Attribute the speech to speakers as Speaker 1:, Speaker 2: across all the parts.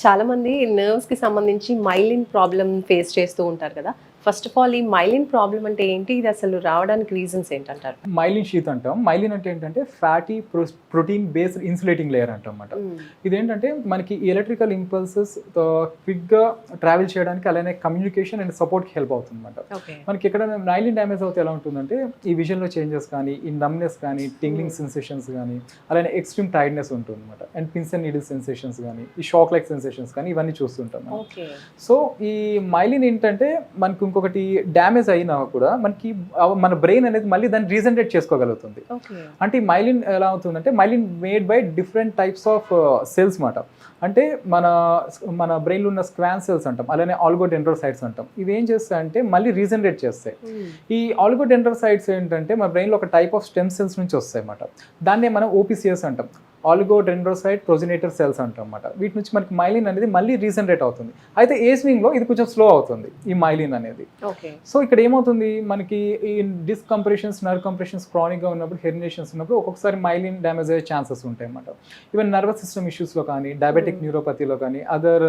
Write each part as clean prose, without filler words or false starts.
Speaker 1: చాలా మంది నర్వ్స్ కి సంబంధించి మైలిన్ ప్రాబ్లమ్ ఫేస్ చేస్తూ ఉంటారు కదా. ఫస్ట్ ఆఫ్ ఆల్ ఈ మైలిన్ ప్రాబ్లమ్ అంటే ఏంటి? ఇది అసలు రావడానికి రీజన్స్ ఏంటంటారు?
Speaker 2: మైలిన్ షీత్ అంటాం. మైలిన్ అంటే ఏంటంటే fatty protein based insulating layer అంటాం అన్నమాట. ఇదేంటంటే మనకి ఎలక్ట్రికల్ ఇంపల్సెస్ క్విక్గా ట్రావెల్ చేయడానికి అలానే కమ్యూనికేషన్ అండ్ సపోర్ట్కి హెల్ప్ అవుతుంది అనమాట. మనకి ఎక్కడ మైలిన్ డ్యామేజ్ అవుతే ఎలా ఉంటుందంటే ఈ విజన్లో చేంజెస్ కానీ, ఈ నమ్నెస్ కానీ, టింగ్లింగ్ సెన్సేషన్స్ కానీ, అలానే ఎక్స్ట్రీమ్ టైర్డ్నెస్ ఉంటుంది అనమాట. And pins and needle sensations కానీ, ఈ షాక్ లైక్ సెన్సేషన్స్ కానీ ఇవన్నీ చూస్తుంటాం. సో ఈ మైలిన్ ఏంటంటే మనకి ఇంకొకటి డ్యామేజ్ అయినా కూడా మనకి మన బ్రెయిన్ అనేది మళ్ళీ దాన్ని రీజనరేట్ చేసుకోగలుగుతుంది. అంటే ఈ మైలిన్ ఎలా అవుతుందంటే myelin made by different types of cells మాట. అంటే మన బ్రెయిన్లో ఉన్న స్క్వాన్ సెల్స్ అంటాం, అలానే ఆల్గోడెండ్రోసైట్స్ అంటాం. ఇవి ఏం చేస్తాయంటే మళ్ళీ రీజనరేట్ చేస్తాయి. ఈ ఆల్గోడెండ్రోసైట్స్ ఏంటంటే మన బ్రెయిన్లో ఒక టైప్ ఆఫ్ స్టెమ్ సెల్స్ నుంచి వస్తాయి అన్నమాట. దాన్నే మనం ఓపీసీఎస్ అంటాం, ఆలిగోడెండ్రోసైట్ ప్రొజినేటర్ సెల్స్ అంటాం అన్నమాట. వీటి నుంచి మనకి మైలిన్ అనేది మళ్ళీ రీజనరేట్ అవుతుంది. అయితే ఏజింగ్లో ఇది కొంచెం స్లో అవుతుంది ఈ మైలిన్ అనేది. సో ఇక్కడ ఏమవుతుంది, మనకి ఈ డిస్క్ కంప్రెషన్స్, నర్వ్ కంప్రెషన్స్ క్రానిక్గా ఉన్నప్పుడు, హెర్నియేషన్స్ ఉన్నప్పుడు ఒక్కొక్కసారి మైలిన్ డ్యామేజ్ అయ్యే ఛాన్సెస్ ఉంటాయి అన్నమాట. ఈవెన్ నర్వస్ సిస్టమ్ ఇష్యూస్లో కానీ, డయాబెటిక్ న్యూరోపతిలో కానీ, అదర్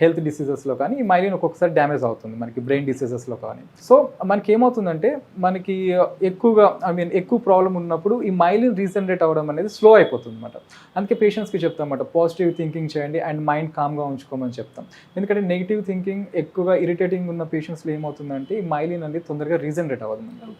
Speaker 2: హెల్త్ డిసీజెస్లో కానీ ఈ మైలిన్ ఒక్కొక్కసారి డ్యామేజ్ అవుతుంది, మనకి బ్రెయిన్ డిసీజెస్లో కానీ. సో మనకి ఏమవుతుందంటే మనకి ఎక్కువ ప్రాబ్లం ఉన్నప్పుడు ఈ మైలిన్ రీజనరేట్ అవ్వడం అనేది స్లో అయిపోతుంది అనమాట. అందుకే పేషెంట్స్కి చెప్తాం అన్నమాట, పాజిటివ్ థింకింగ్ చేయండి అండ్ మైండ్ కామ్గా ఉంచుకోమని చెప్తాం. ఎందుకంటే నెగిటివ్ థింకింగ్ ఎక్కువగా ఇరిటేటింగ్ ఉన్న పేషెంట్స్లో ఏమవుతుందంటే ఈ మైలిన్ అనేది తొందరగా రీజనరేట్ అవ్వదు.